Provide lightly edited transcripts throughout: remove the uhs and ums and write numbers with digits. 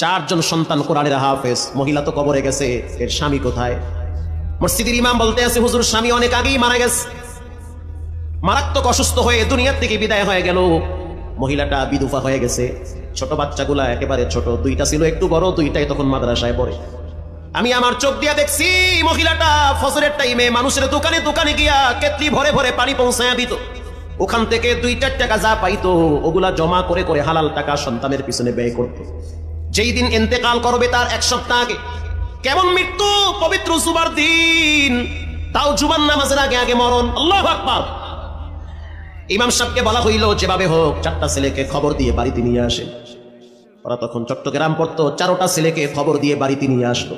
চারজন সন্তান কোরআনের হাফেজ, মহিলা তো কবরে গেছে, এর স্বামী কোথায়? মসজিদের ইমাম বলতে আছে হুজুর স্বামী অনেক আগেই মারা গেছে, মারাত্মক অসুস্থ হয়ে দুনিয়ার থেকে বিদায় হয়ে গেল। মহিলাটা বিধবা হয়ে গেছে, ছোট বাচ্চাগুলা একেবারে ছোট, দুইটা ছিল একটু বড়, দুইটাই তখন মাদ্রাসায় পড়ে। আমি আমার চোখ দিয়া দেখছি মহিলাটা ফজরের টাইমে মানুষের দোকানে দোকানে গিয়া কেতলি ভরে ভরে পানি পৌঁছায়া দিত, ওখান থেকে 2-4 টাকা যা পাইতো ওগুলা জমা করে করে হালাল টাকা সন্তানের পিছনে ব্যয় করত। যেই দিন ইন্তেকাল করবে তার 1 সপ্তাহ আগে, কেমন মৃত্যু, পবিত্র জুমার দিন, তাও জুমার নামাজের আগে আগে মরণ। আল্লাহু আকবার। ইমাম সাহেবকে বলা হইল যেভাবে হোক 4টা ছেলেকে খবর দিয়ে বাড়িতে নিয়ে আসে। ওরা তখন চট্টগ্রাম পড়তো, 4টা ছেলেকে খবর দিয়ে বাড়িতে নিয়ে আসলো।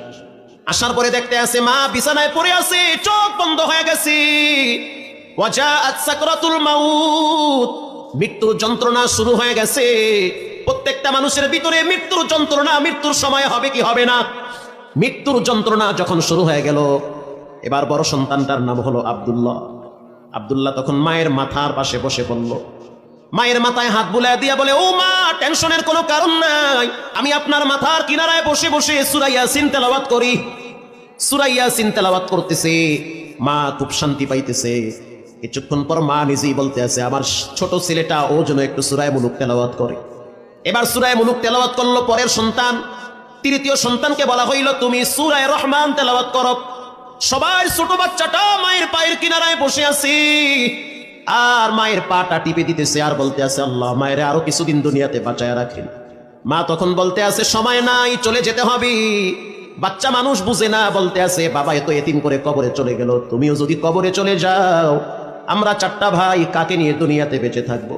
আসার পরে দেখতে আছে মা বিছানায় পড়ে আছে, চোখ বন্ধ হয়ে গেছে। ওয়াজাআত সাকরাতুল মাউত, মৃত্যুর যন্ত্রণা শুরু হয়ে গেছে। প্রত্যেকটা মানুষের ভিতরে মৃত্যুর যন্ত্রণা, মৃত্যুর সময় হবে কি হবে না, মৃত্যুর যন্ত্রণা যখন শুরু হয়ে গেল, এবার বড় সন্তানটার নাম হলো আব্দুল্লাহ। আব্দুল্লাহ তখন মায়ের মাথার পাশে বসে পড়ল, মায়ের মাথায় হাত বুলায় দিয়া বলে, ও মা, টেনশনের কোনো কারণ নাই, আমি আপনার মাথার কিনারায় বসে বসে সূরা ইয়াসিন তেলাওয়াত করি। সূরা ইয়াসিন তেলাওয়াত করতেছে, মা খুব শান্তি পাইতেছে। কিছুক্ষণ পর মা নিজেই বলতে আছে, আমার ছোট ছেলেটা ও যেন একটু সূরা মুলুক তেলাওয়াত করে। এবার সূরা মুলুক তেলাওয়াত করলো পরের সন্তান। তৃতীয় সন্তানকে বলা হইল, তুমি সূরা রহমান তেলাওয়াত করো। সবাই ছোট বাচ্চাটা মায়ের পায়ের কিনারায় বসে আছে, আর মায়ের পাটা টিপে দিতেছে আর বলতে আছে, আল্লাহ মায়ের আরো কিছুদিন দুনিয়াতে বাঁচায় রাখেন। মা তখন বলতে আছে, সময় নাই, চলে যেতে হবে। বাচ্চা মানুষ বুঝে না, বলতে আছে, বাবা এত এতিম করে কবরে চলে গেল, তুমিও যদি কবরে চলে যাও, আমরা 4টা ভাই কাকে নিয়ে দুনিয়াতে বেঁচে থাকবো?